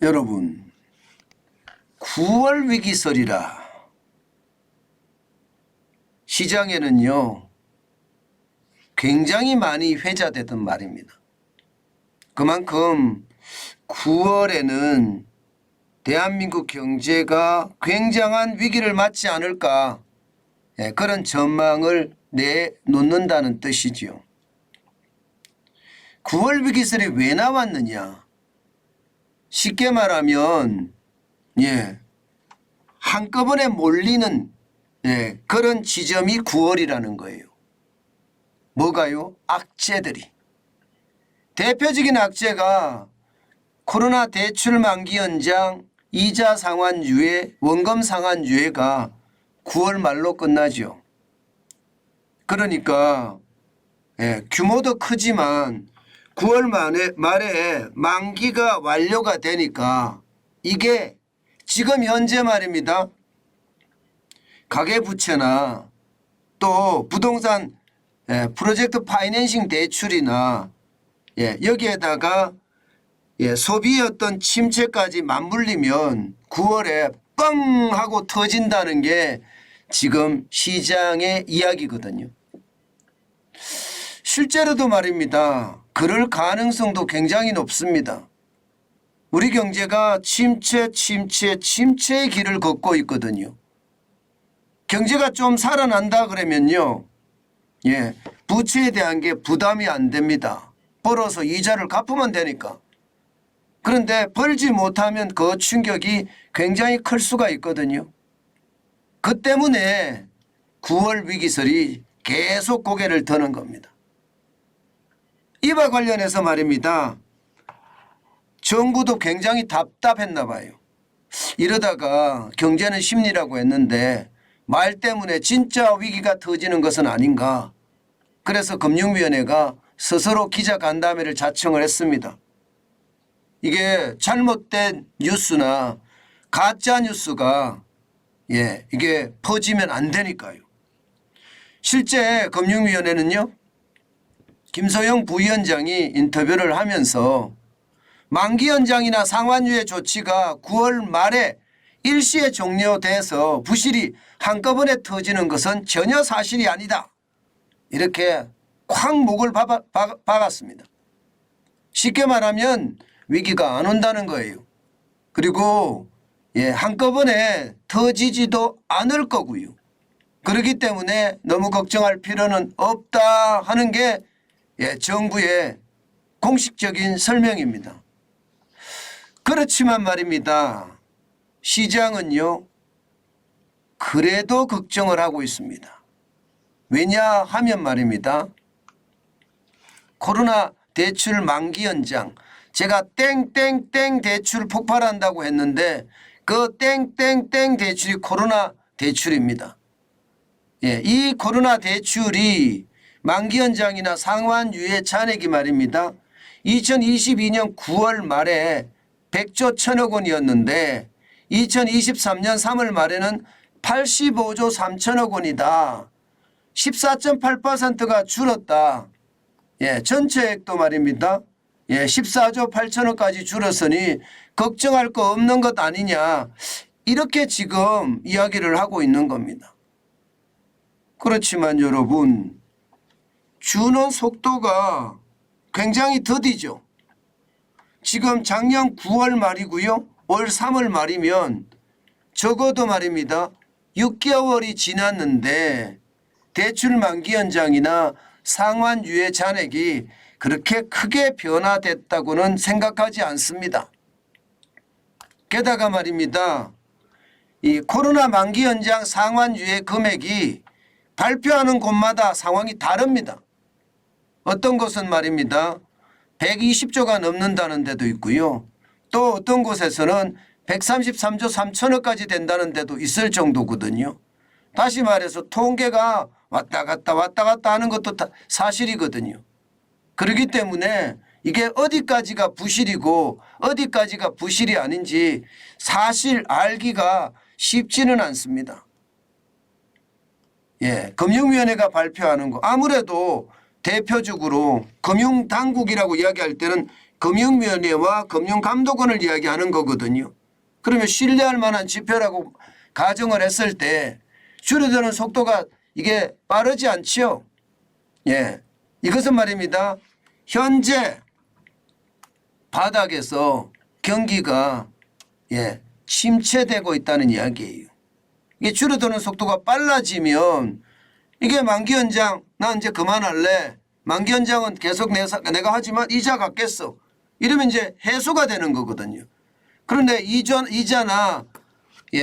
여러분, 9월 위기설이라 시장에는요 굉장히 많이 회자되던 말입니다. 그만큼 9월에는 대한민국 경제가 굉장한 위기를 맞지 않을까, 그런 전망을 내놓는다는 뜻이지요. 9월 위기설이 왜 나왔느냐? 쉽게 말하면 한꺼번에 몰리는 그런 지점이 9월이라는 거예요. 뭐가요? 악재들이. 대표적인 악재가 코로나 대출 만기 연장, 이자 상환 유예, 원금 상환 유예가 9월 말로 끝나죠. 그러니까 규모도 크지만 9월 말에 만기가 완료가 되니까 이게 지금 현재 말입니다. 가계부채나 또 부동산 프로젝트 파이낸싱 대출이나 여기에다가 소비의 어떤 침체까지 맞물리면 9월에 뻥 하고 터진다는 게 지금 시장의 이야기거든요. 실제로도 말입니다. 그럴 가능성도 굉장히 높습니다. 우리 경제가 침체의 길을 걷고 있거든요. 경제가 좀 살아난다 그러면요, 부채에 대한 게 부담이 안 됩니다. 벌어서 이자를 갚으면 되니까. 그런데 벌지 못하면 그 충격이 굉장히 클 수가 있거든요. 그 때문에 9월 위기설이 계속 고개를 드는 겁니다. 이와 관련해서 말입니다. 정부도 굉장히 답답했나 봐요. 이러다가 경제는 심리라고 했는데 말 때문에 진짜 위기가 터지는 것은 아닌가. 그래서 금융위원회가 스스로 기자간담회를 자청을 했습니다. 이게 잘못된 뉴스나 가짜 뉴스가 이게 퍼지면 안 되니까요. 실제 금융위원회는요, 김소영 부위원장이 인터뷰를 하면서 만기 연장이나 상환유예 조치가 9월 말에 일시에 종료돼서 부실이 한꺼번에 터지는 것은 전혀 사실이 아니다. 이렇게 콱 목을 박았습니다. 쉽게 말하면 위기가 안 온다는 거예요. 그리고 한꺼번에 터지지도 않을 거고요. 그렇기 때문에 너무 걱정할 필요는 없다 하는 게 정부의 공식적인 설명입니다. 그렇지만 말입니다. 시장은요 그래도 걱정을 하고 있습니다. 왜냐하면 말입니다. 코로나 대출 만기 연장, 제가 땡땡땡 대출 폭발한다고 했는데 그 땡땡땡 대출이 코로나 대출입니다. 이 코로나 대출이 만기 연장이나 상환 유예 잔액이 말입니다. 2022년 9월 말에 100조 1000억 원이었는데 2023년 3월 말에는 85조 3천억 원이다. 14.8%가 줄었다. 전체액도 말입니다. 14조 8천억까지 줄었으니 걱정할 거 없는 것 아니냐. 이렇게 지금 이야기를 하고 있는 겁니다. 그렇지만 여러분, 주는 속도가 굉장히 더디죠. 지금 작년 9월 말이고요. 올 3월 말이면 적어도 말입니다. 6개월이 지났는데 대출 만기 연장이나 상환 유예 잔액이 그렇게 크게 변화됐다고는 생각하지 않습니다. 게다가 말입니다. 이 코로나 만기 연장 상환 유예 금액이 발표하는 곳마다 상황이 다릅니다. 어떤 곳은 말입니다. 120조가 넘는다는 데도 있고요. 또 어떤 곳에서는 133조 3천억까지 된다는 데도 있을 정도거든요. 다시 말해서 통계가 왔다 갔다 하는 것도 사실이거든요. 그렇기 때문에 이게 어디까지가 부실이고 어디까지가 부실이 아닌지 사실 알기가 쉽지는 않습니다. 금융위원회가 발표하는 거 아무래도 대표적으로 금융당국이라고 이야기할 때는 금융위원회와 금융감독원을 이야기하는 거거든요. 그러면 신뢰할 만한 지표라고 가정을 했을 때 줄어드는 속도가 이게 빠르지 않지요. 예, 이것은 말입니다. 현재 바닥에서 경기가 침체되고 있다는 이야기예요. 이게 줄어드는 속도가 빨라지면 이게 만기연장 나 이제 그만할래. 만기연장은 계속 내가 하지만 이자 갚겠어. 이러면 이제 해소가 되는 거거든요. 그런데 이자나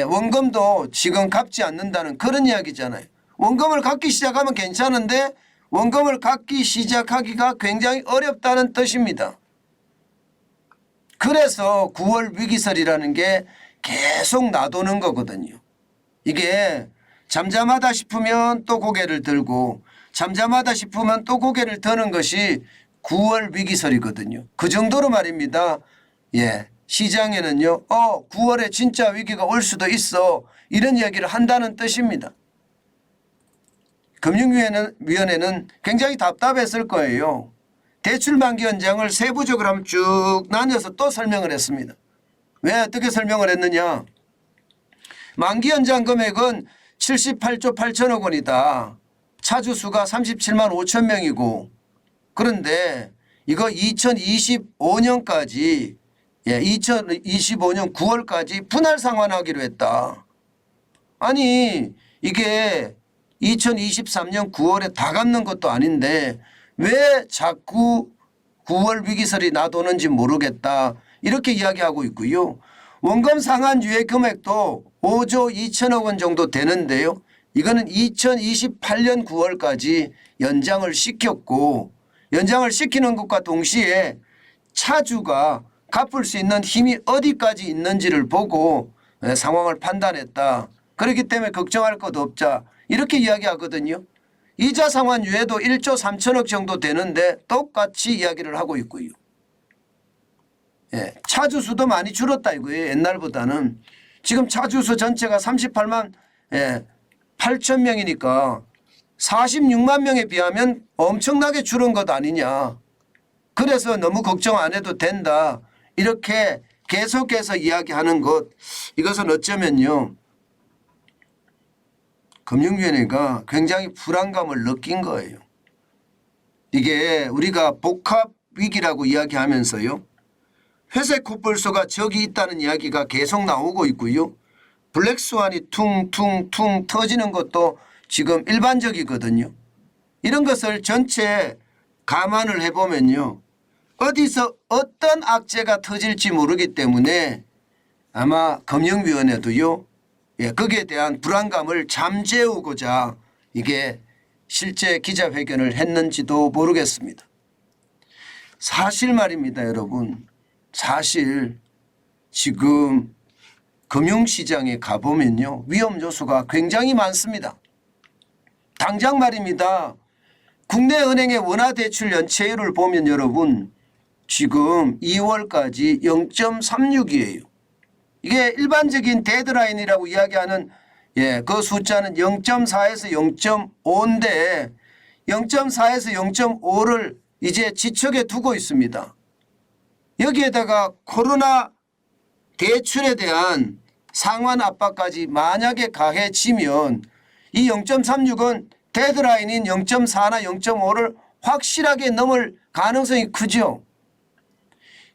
원금도 지금 갚지 않는다는 그런 이야기잖아요. 원금을 갚기 시작하면 괜찮은데 원금을 갚기 시작하기가 굉장히 어렵다는 뜻입니다. 그래서 9월 위기설이라는 게 계속 놔두는 거거든요. 이게 잠잠하다 싶으면 또 고개를 들고 잠잠하다 싶으면 또 고개를 드는 것이 9월 위기설이거든요. 그 정도로 말입니다. 시장에는요. 9월에 진짜 위기가 올 수도 있어. 이런 이야기를 한다는 뜻입니다. 금융위원회는 굉장히 답답했을 거예요. 대출 만기 연장을 세부적으로 한번 쭉 나눠서 또 설명을 했습니다. 왜 어떻게 설명을 했느냐. 만기 연장 금액은 78조 8천억 원이다. 차주 수가 37만 5천 명이고 그런데 이거 2025년까지 2025년 9월까지 분할 상환하기로 했다. 아니 이게 2023년 9월에 다 갚는 것도 아닌데 왜 자꾸 9월 위기설이 나도는지 모르겠다. 이렇게 이야기하고 있고요. 원금 상환 유예 금액도 5조 2천억 원 정도 되는데요. 이거는 2028년 9월까지 연장을 시켰고 연장을 시키는 것과 동시에 차주가 갚을 수 있는 힘이 어디까지 있는지를 보고 상황을 판단했다. 그렇기 때문에 걱정할 것 없자. 이렇게 이야기하거든요. 이자 상환 유예도 1조 3천억 정도 되는데 똑같이 이야기를 하고 있고요. 차주 수도 많이 줄었다 이거예요. 옛날보다는. 지금 차주 수 전체가 38만 8천 명이니까 46만 명에 비하면 엄청나게 줄은 것 아니냐. 그래서 너무 걱정 안 해도 된다. 이렇게 계속해서 이야기하는 것. 이것은 어쩌면요. 금융위원회가 굉장히 불안감을 느낀 거예요. 이게 우리가 복합위기라고 이야기하면서요. 회색 코뿔소가 저기 있다는 이야기가 계속 나오고 있고요. 블랙스완이 퉁퉁퉁 터지는 것도 지금 일반적이거든요. 이런 것을 전체 감안을 해보면요. 어디서 어떤 악재가 터질지 모르기 때문에 아마 금융위원회도요. 거기에 대한 불안감을 잠재우고자 이게 실제 기자회견을 했는지도 모르겠습니다. 사실 말입니다, 여러분. 사실 지금 금융시장에 가보면요. 위험 요소가 굉장히 많습니다. 당장 말입니다. 국내 은행의 원화대출 연체율을 보면 여러분 지금 2월까지 0.36이에요. 이게 일반적인 데드라인이라고 이야기하는 그 숫자는 0.4에서 0.5인데 0.4에서 0.5를 이제 지척에 두고 있습니다. 여기에다가 코로나 대출에 대한 상환 압박까지 만약에 가해지면 이 0.36은 데드라인인 0.4나 0.5를 확실하게 넘을 가능성이 크죠.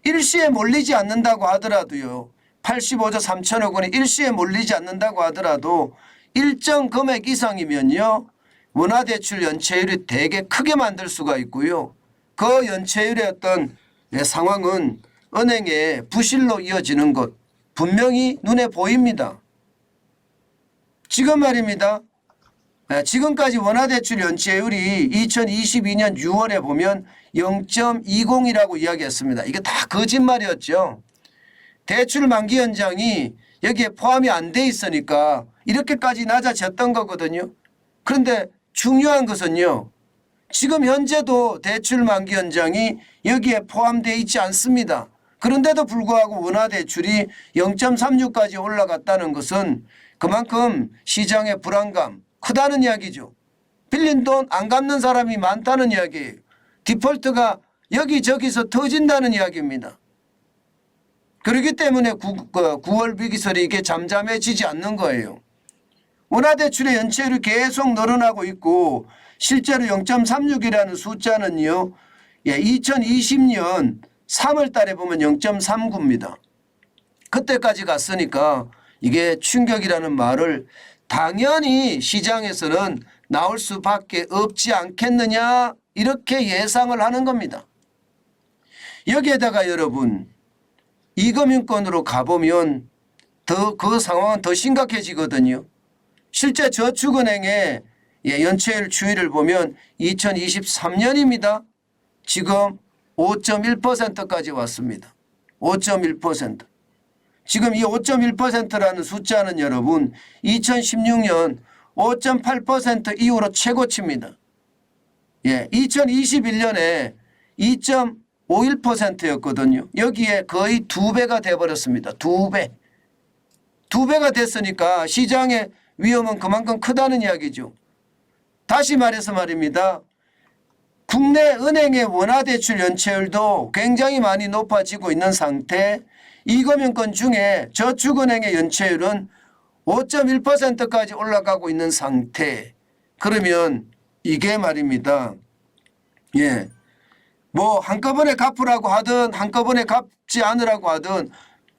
일시에 몰리지 않는다고 하더라도요. 85조 3천억 원이 일시에 몰리지 않는다고 하더라도 일정 금액 이상이면요. 원화대출 연체율이 되게 크게 만들 수가 있고요. 그 연체율의 어떤 상황은 은행의 부실로 이어지는 것 분명히 눈에 보입니다. 지금 말입니다. 지금까지 원화대출 연체율이 2022년 6월에 보면 0.20이라고 이야기했습니다. 이게 다 거짓말이었죠. 대출 만기 연장이 여기에 포함이 안 돼 있으니까 이렇게까지 낮아졌던 거거든요. 그런데 중요한 것은요. 지금 현재도 대출 만기 연장이 여기에 포함되어 있지 않습니다. 그런데도 불구하고 원화대출이 0.36까지 올라갔다는 것은 그만큼 시장의 불안감 크다는 이야기죠. 빌린 돈 안 갚는 사람이 많다는 이야기예요. 디폴트가 여기저기서 터진다는 이야기입니다. 그렇기 때문에 9월 위기설이 이게 잠잠해지지 않는 거예요. 원화대출의 연체율이 계속 늘어나고 있고 실제로 0.36이라는 숫자는요. 2020년 3월 달에 보면 0.39입니다. 그때까지 갔으니까 이게 충격이라는 말을 당연히 시장에서는 나올 수밖에 없지 않겠느냐 이렇게 예상을 하는 겁니다. 여기에다가 여러분 이금융권으로 가보면 그 상황은 더 심각해지거든요. 실제 저축은행의 연체율 추이를 보면 2023년입니다. 지금 5.1%까지 왔습니다. 5.1%. 지금 이 5.1%라는 숫자는 여러분 2016년 5.8% 이후로 최고치입니다. 2021년에 2.51%였거든요. 여기에 거의 2배가 돼버렸습니다. 2배. 2배가 됐으니까 시장의 위험은 그만큼 크다는 이야기죠. 다시 말해서 말입니다. 국내 은행의 원화대출 연체율도 굉장히 많이 높아지고 있는 상태, 이금융권 중에 저축은행의 연체율은 5.1%까지 올라가고 있는 상태. 그러면 이게 말입니다. 뭐 한꺼번에 갚으라고 하든 한꺼번에 갚지 않으라고 하든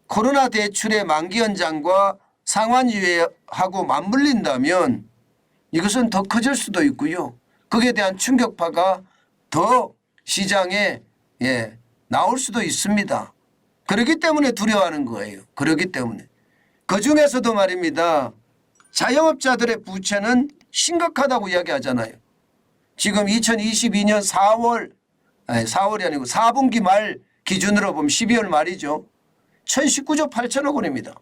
코로나 대출의 만기 연장과 상환유예하고 맞물린다면 이것은 더 커질 수도 있고요. 거기에 대한 충격파가 더 시장에 나올 수도 있습니다. 그렇기 때문에 두려워하는 거예요. 그렇기 때문에. 그중에서도 말입니다. 자영업자들의 부채는 심각하다고 이야기하잖아요. 지금 2022년 4월이 아니고 4분기 말 기준으로 보면 12월 말이죠. 1019조 8천억 원입니다.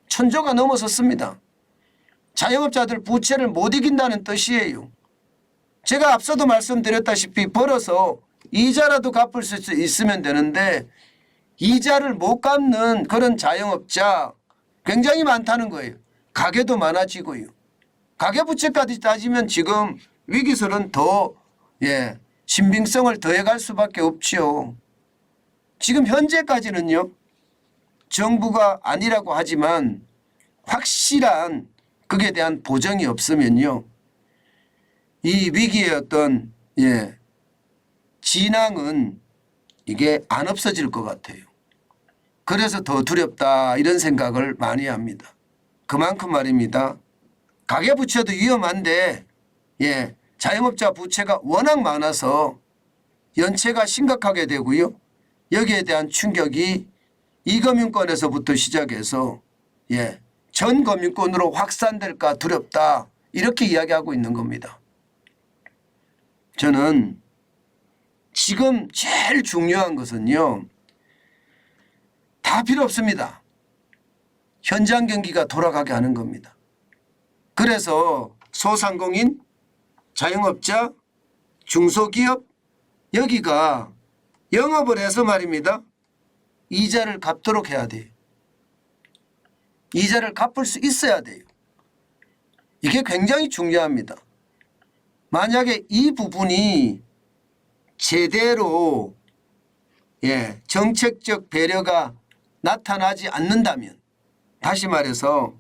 1000조가 넘어섰습니다. 자영업자들 부채를 못 이긴다는 뜻이에요. 제가 앞서도 말씀드렸다시피 벌어서 이자라도 갚을 수 있으면 되는데 이자를 못 갚는 그런 자영업자 굉장히 많다는 거예요. 가계도 많아지고요. 가계부채까지 따지면 지금 위기설은 더 신빙성을 더해갈 수밖에 없지요. 지금 현재까지는요. 정부가 아니라고 하지만 확실한 그에 대한 보정이 없으면요. 이 위기의 어떤 진앙은 이게 안 없어질 것 같아요. 그래서 더 두렵다 이런 생각을 많이 합니다. 그만큼 말입니다. 가계부채도 위험한데 자영업자 부채가 워낙 많아서 연체가 심각하게 되고요. 여기에 대한 충격이 이금융권에서부터 시작해서 전 금융권으로 확산될까 두렵다 이렇게 이야기하고 있는 겁니다. 저는 지금 제일 중요한 것은요. 다 필요 없습니다. 현장 경기가 돌아가게 하는 겁니다. 그래서 소상공인, 자영업자, 중소기업 여기가 영업을 해서 말입니다. 이자를 갚도록 해야 돼요. 이자를 갚을 수 있어야 돼요. 이게 굉장히 중요합니다. 만약에 이 부분이 제대로 정책적 배려가 나타나지 않는다면 다시 말해서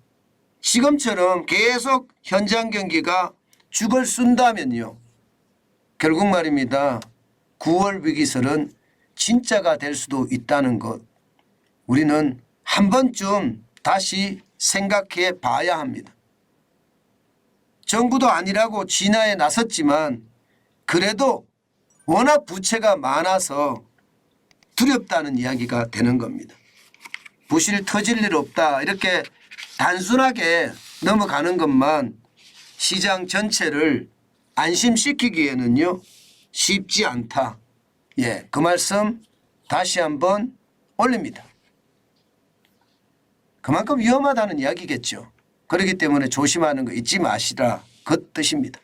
지금처럼 계속 현장 경기가 죽을 쓴다면요. 결국 말입니다. 9월 위기설은 진짜가 될 수도 있다는 것. 우리는 한 번쯤 다시 생각해 봐야 합니다. 정부도 아니라고 진화에 나섰지만 그래도 워낙 부채가 많아서 두렵다는 이야기가 되는 겁니다. 부실 터질 일 없다 이렇게 단순하게 넘어가는 것만 시장 전체를 안심시키기에는요 쉽지 않다. 그 말씀 다시 한번 올립니다. 그만큼 위험하다는 이야기겠죠. 그렇기 때문에 조심하는 거 잊지 마시라 그 뜻입니다.